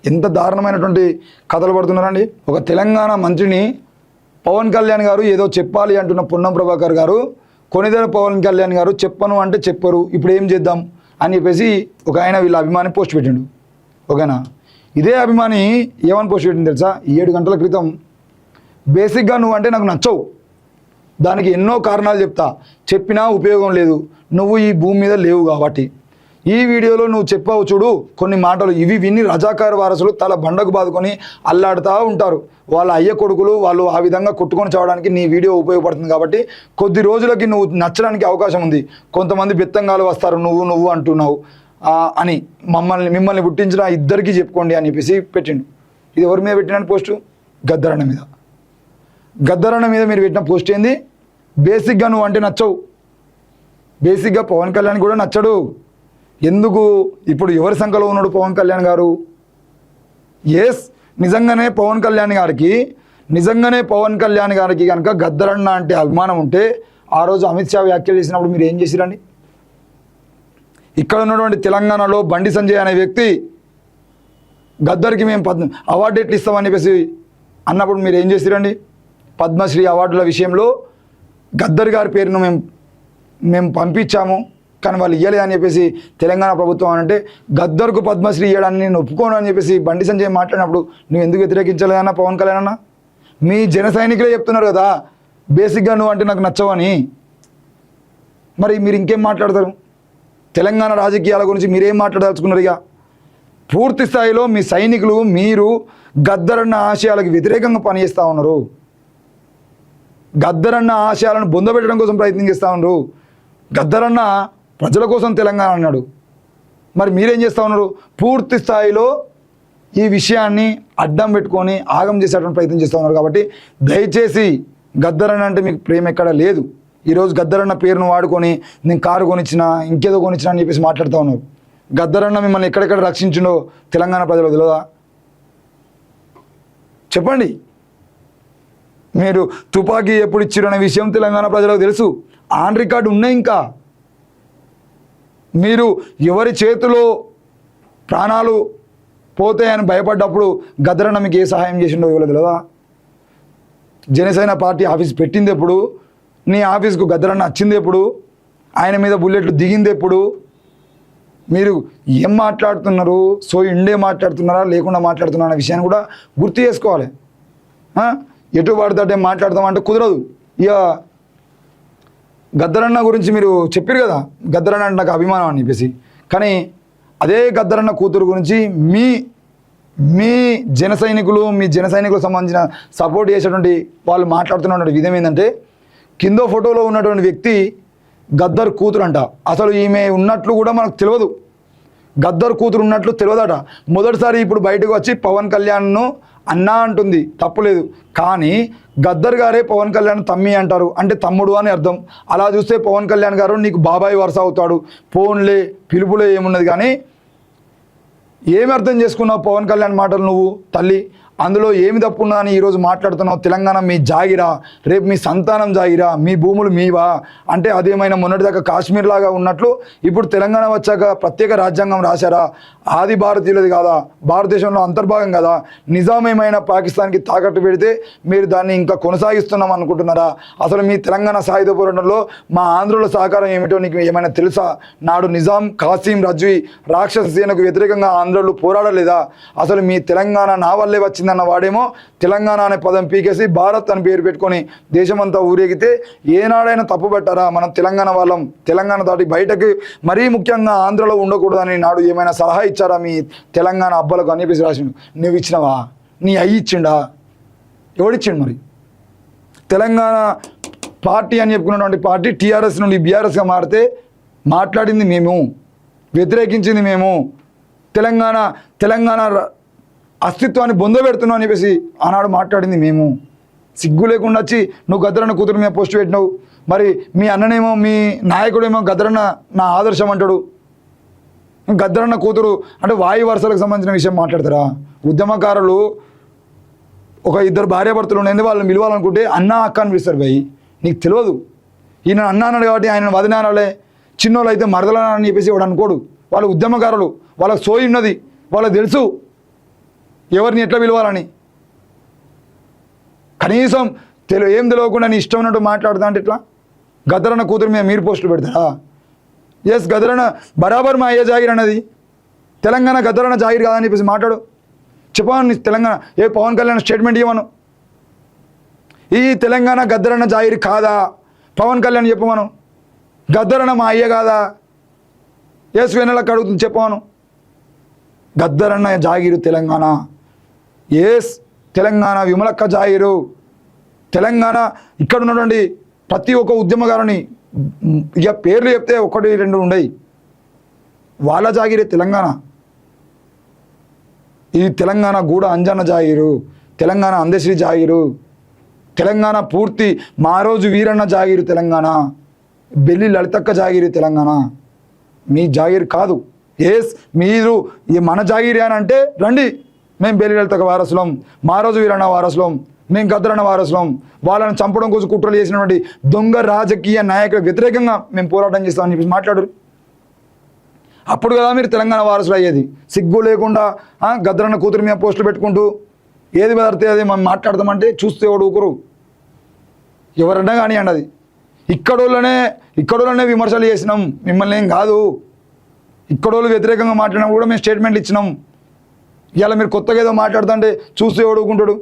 ఎంత దారుణమైనటువంటి కథలు పడుతున్నారండి. ఒక తెలంగాణ మంత్రిని పవన్ కళ్యాణ్ గారు ఏదో చెప్పాలి అంటున్న పొన్నం ప్రభాకర్ గారు, కొనిదెల పవన్ కళ్యాణ్ గారు చెప్పను అంటే చెప్పరు, ఇప్పుడు ఏం చేద్దాం అని చెప్పేసి ఒక ఆయన వీళ్ళ అభిమాని పోస్ట్ పెట్టిండు. ఓకేనా, ఇదే అభిమాని ఏమని పోస్ట్ పెట్టింది తెలుసా? 7 గంటల క్రితం, బేసిక్గా నువ్వు అంటే నాకు నచ్చవు, దానికి ఎన్నో కారణాలు చెప్తా, చెప్పినా ఉపయోగం లేదు, నువ్వు ఈ భూమి మీద లేవు కాబట్టి ఈ వీడియోలో నువ్వు చెప్పావు చూడు కొన్ని మాటలు, ఇవి విని రజాకార్ వారసులు తల బండకు బాదుకొని అల్లాడుతూ ఉంటారు. వాళ్ళ అయ్య కొడుకులు వాళ్ళు ఆ విధంగా కొట్టుకొని చావడానికి నీ వీడియో ఉపయోగపడుతుంది కాబట్టి కొద్ది రోజులకి నువ్వు నచ్చడానికి అవకాశం ఉంది. కొంతమంది బెత్తంగాలు వస్తారు నువ్వు అంటున్నావు అని, మిమ్మల్ని పుట్టించిన ఇద్దరికి చెప్పుకోండి అని చెప్పేసి పెట్టిండు. ఇది ఎవరి మీద పెట్టిన పోస్టు? గద్దరన్న మీద. గద్దరన్న మీద మీరు పెట్టిన పోస్ట్ ఏంది? బేసిక్గా నువ్వు అంటే నచ్చవు, బేసిక్గా పవన్ కళ్యాణ్ కూడా నచ్చడు. ఎందుకు? ఇప్పుడు ఎవరి సంఖ్యలో ఉన్నాడు పవన్ కళ్యాణ్ గారు? ఎస్, నిజంగానే పవన్ కళ్యాణ్ గారికి కనుక గద్దరన్న అంటే అభిమానం ఉంటే ఆ రోజు అమిత్ షా వ్యాఖ్యలు చేసినప్పుడు మీరు ఏం చేసిరండి? ఇక్కడ ఉన్నటువంటి తెలంగాణలో బండి సంజయ్ అనే వ్యక్తి గద్దర్కి మేము అవార్డు ఎట్లు ఇస్తామని చెప్పేసి అన్నప్పుడు మీరు ఏం చేసిరండి? పద్మశ్రీ అవార్డుల విషయంలో గద్దర్ గారి పేరును మేము పంపించాము, కానీ వాళ్ళు ఇవ్వలే అని చెప్పేసి తెలంగాణ ప్రభుత్వం అంటే గద్దర్కు పద్మశ్రీ ఇవ్వడాన్ని నేను ఒప్పుకోను అని చెప్పేసి బండి సంజయ్ మాట్లాడినప్పుడు నువ్వు ఎందుకు వ్యతిరేకించలేదన్నా పవన్ కళ్యాణ్ అన్న? మీ జన సైనికులే చెప్తున్నారు కదా బేసిక్గా నువ్వు అంటే నాకు నచ్చవని. మరి మీరు ఇంకేం మాట్లాడతారు? తెలంగాణ రాజకీయాల గురించి మీరేం మాట్లాడదలుచుకున్నారు? ఇక పూర్తి స్థాయిలో మీ సైనికులు మీరు గద్దరన్న ఆశయాలకు వ్యతిరేకంగా పనిచేస్తూ ఉన్నారు, గద్దరన్న ఆశయాలను బొందబెట్టడం కోసం ప్రయత్నం చేస్తూ ఉన్నారు. గద్దరన్న ప్రజల కోసం తెలంగాణ అన్నాడు, మరి మీరేం చేస్తూ ఉన్నారు? పూర్తి స్థాయిలో ఈ విషయాన్ని అడ్డం పెట్టుకొని ఆగం చేసేటువంటి ప్రయత్నం చేస్తూ ఉన్నారు. కాబట్టి దయచేసి గద్దరన్న అంటే మీకు ప్రేమ ఎక్కడ లేదు. ఈరోజు గద్దరన్న పేరును వాడుకొని నేను కారు కొనిచ్చినా ఇంకేదో కొనిచ్చినా అని చెప్పేసి మాట్లాడుతూ ఉన్నారు. గద్దరన్న మిమ్మల్ని ఎక్కడెక్కడ రక్షించిండో తెలంగాణ ప్రజలకు తెలియదా? చెప్పండి. మీరు తుపాకీ ఎప్పుడు ఇచ్చిరు అనే విషయం తెలంగాణ ప్రజలకు తెలుసు, ఆన్ రికార్డు ఉన్నాయి. ఇంకా మీరు ఎవరి చేతిలో ప్రాణాలు పోతాయని భయపడ్డప్పుడు గద్దరన్న మీకు ఏ సహాయం చేసిండో ఇవ్వలేదు కదా? జనసేన పార్టీ ఆఫీస్ పెట్టింది ఎప్పుడు? నీ ఆఫీస్కు గద్దరన్న వచ్చింది ఎప్పుడు? ఆయన మీద బుల్లెట్లు దిగింది ఎప్పుడు? మీరు ఏం మాట్లాడుతున్నారు? సో ఇండే మాట్లాడుతున్నారా లేకుండా మాట్లాడుతున్నారా అనే విషయాన్ని కూడా గుర్తు చేసుకోవాలి. ఎటు పడితే మాట్లాడదామంటే కుదరదు. ఇక గద్దరన్న గురించి మీరు చెప్పారు కదా, గద్దరన్న అంటే నాకు అభిమానం అని చెప్పేసి, కానీ అదే గద్దరన్న కూతురు గురించి మీ జన సైనికులకు సంబంధించిన సపోర్ట్ చేసేటువంటి వాళ్ళు మాట్లాడుతున్నటువంటి విధం ఏంటంటే, కింద ఫోటోలో ఉన్నటువంటి వ్యక్తి గద్దర్ కూతురు అంట. అసలు ఈమె ఉన్నట్లు కూడా మనకు తెలియదు, గద్దర్ కూతురు ఉన్నట్లు తెలియదట. మొదటిసారి ఇప్పుడు బయటకు వచ్చి పవన్ కళ్యాణ్ను అన్నా అంటుంది, తప్పులేదు. కానీ గద్దర్ గారే పవన్ కళ్యాణ్ తమ్మి అంటారు, అంటే తమ్ముడు అని అర్థం. అలా చూస్తే పవన్ కళ్యాణ్ గారు నీకు బాబాయ్ వరుస అవుతాడు. ఫోన్లే పిలుపులే ఏమున్నది, కానీ ఏమి అర్థం చేసుకున్నావు పవన్ కళ్యాణ్ మాటలు నువ్వు తల్లి? అందులో ఏమి తప్పున్నా అని ఈరోజు మాట్లాడుతున్నావు. తెలంగాణ మీ జాగిరా, రేపు మీ సంతానం జాగిరా, మీ భూములు మీవా అంటే అదేమైనా మొన్నటిదాకా కాశ్మీర్ లాగా ఉన్నట్లు ఇప్పుడు తెలంగాణ వచ్చాక ప్రత్యేక రాజ్యాంగం రాశారా? ఆది భారతీయులది కాదా? భారతదేశంలో అంతర్భాగం కదా? నిజామేమైనా పాకిస్తాన్కి తాకట్టు పెడితే మీరు దాన్ని ఇంకా కొనసాగిస్తున్నాం అనుకుంటున్నారా? అసలు మీ తెలంగాణ సాయుధ పోరాటంలో మా ఆంధ్రుల సహకారం ఏమిటో నీకు ఏమైనా తెలుసా? నాడు నిజాం, కాసిం, రజ్వీ రాక్షస సేనకు వ్యతిరేకంగా ఆంధ్రులు పోరాడలేదా? అసలు మీ తెలంగాణ నా వల్లే వచ్చిందన్న వాడేమో తెలంగాణ అనే పదం పీకేసి భారత్ అని పేరు పెట్టుకొని దేశమంతా ఊరేగితే ఏనాడైనా తప్పు పెట్టారా? మనం తెలంగాణ వాళ్ళం, తెలంగాణ దాటి బయటకు మరీ ముఖ్యంగా ఆంధ్రలో ఉండకూడదని నాడు ఏమైనా సలహా ఇచ్చారా మీ తెలంగాణ అబ్బలకు అని చెప్పేసి రాసిండు. నువ్వు ఇచ్చినవా? నీ అయ్యి ఇచ్చిండా? ఎవడిచ్చిండు? మరి తెలంగాణ పార్టీ అని చెప్పుకున్నటువంటి పార్టీ టీఆర్ఎస్ నుండి బీఆర్ఎస్గా మారితే మాట్లాడింది మేము, వ్యతిరేకించింది మేము, తెలంగాణ అస్తిత్వాన్ని బొందబెడుతున్నావు అని చెప్పేసి ఆనాడు మాట్లాడింది మేము. సిగ్గు లేకుండా వచ్చి నువ్వు గద్దరన్న కూతురు మీద పోస్ట్ పెట్టినావు. మరి మీ అన్ననేమో, మీ నాయకుడేమో గద్దరన్న నా ఆదర్శం అంటాడు. గద్దరన్న కూతురు అంటే వాయు వరుసలకు సంబంధించిన విషయం మాట్లాడతారా? ఉద్యమకారులు ఒక ఇద్దరు భార్యాభర్తలు ఉండేది, వాళ్ళని పిలవాలనుకుంటే అన్న అక్క అని పిలుస్తారు. భయ్ నీకు తెలియదు, ఈయన అన్న అన్నాడు కాబట్టి ఆయన వదినాలే, చిన్నోళ్ళు అయితే మరదలనా అని చెప్పేసి వాడు అనుకోడు. వాళ్ళు ఉద్యమకారులు, వాళ్ళకి సోయి ఉన్నది, వాళ్ళకి తెలుసు. ఎవరిని ఎట్లా పిలవాలని. కనీసం ఏం తెలియకుండా నీ ఇష్టం ఉన్నట్టు మాట్లాడుతా అంటే ఇట్లా గద్దరన్న కూతురు మీద మీరు పోస్టులు పెడతారా? ఎస్, గద్దరన్న బరాబర్ మా అయ్య జాగిర్ అన్నది. తెలంగాణ గద్దరన్న జాగిర్ కాదని చెప్పేసి మాట్లాడు. చెప్పాను నీ తెలంగాణ పవన్ కళ్యాణ్ స్టేట్మెంట్ ఇవ్వను. ఈ తెలంగాణ గద్దరన్న జాగిరి కాదా? పవన్ కళ్యాణ్ చెప్పమను. గద్దరన్న మా అయ్య కాదా? ఎస్, వెనెలకు అడుగుతుంది చెప్పమను. గద్దరన్న జాగిరు తెలంగాణ. ఎస్, తెలంగాణ విమలక్క జాగిరు. తెలంగాణ ఇక్కడ ఉన్నటువంటి ప్రతి ఒక్క ఉద్యమకారుని ఇక పేర్లు చెప్తే 1, 2 ఉండయి. వాళ్ళ జాగిరే తెలంగాణ. ఇది తెలంగాణ గూడ అంజన్న జాగిరు, తెలంగాణ అందశ్రీ జాగిరు, తెలంగాణ పూర్తి మారోజు వీరన్న జాగిరు, తెలంగాణ బెల్లి లలితక్క జాగిరి తెలంగాణ. మీ జాగిరి కాదు. ఎస్, మీరు ఈ మన జాగిరి అని అంటే రండి, మేము బెల్లి లలితక్క వారసులం, మారోజు వీరన్న వారసులం, మేము గద్దరన్న వారసులం. వాళ్ళని చంపడం కోసం కుట్రలు చేసినటువంటి దొంగ రాజకీయ నాయకులకు వ్యతిరేకంగా మేము పోరాటం చేస్తామని చెప్పేసి మాట్లాడరు. అప్పుడు కదా మీరు తెలంగాణ వారసులు అయ్యేది. సిగ్గు లేకుండా గద్దరన్న కూతురు మీద పోస్టులు పెట్టుకుంటూ ఏది బెదరితే అది మనం మాట్లాడదామంటే చూస్తే ఎవడు ఊరుకోరు. ఎవరన్నా కానివ్వండి. అది ఇక్కడోళ్ళనే విమర్శలు చేసినాం, మిమ్మల్ని ఏం కాదు. ఇక్కడోళ్ళు వ్యతిరేకంగా మాట్లాడినా కూడా మేము స్టేట్మెంట్లు ఇచ్చినాం. ఇవాళ మీరు కొత్తగా ఏదో మాట్లాడుతుంటే చూస్తే ఎవడు ఊరుకుంటాడు?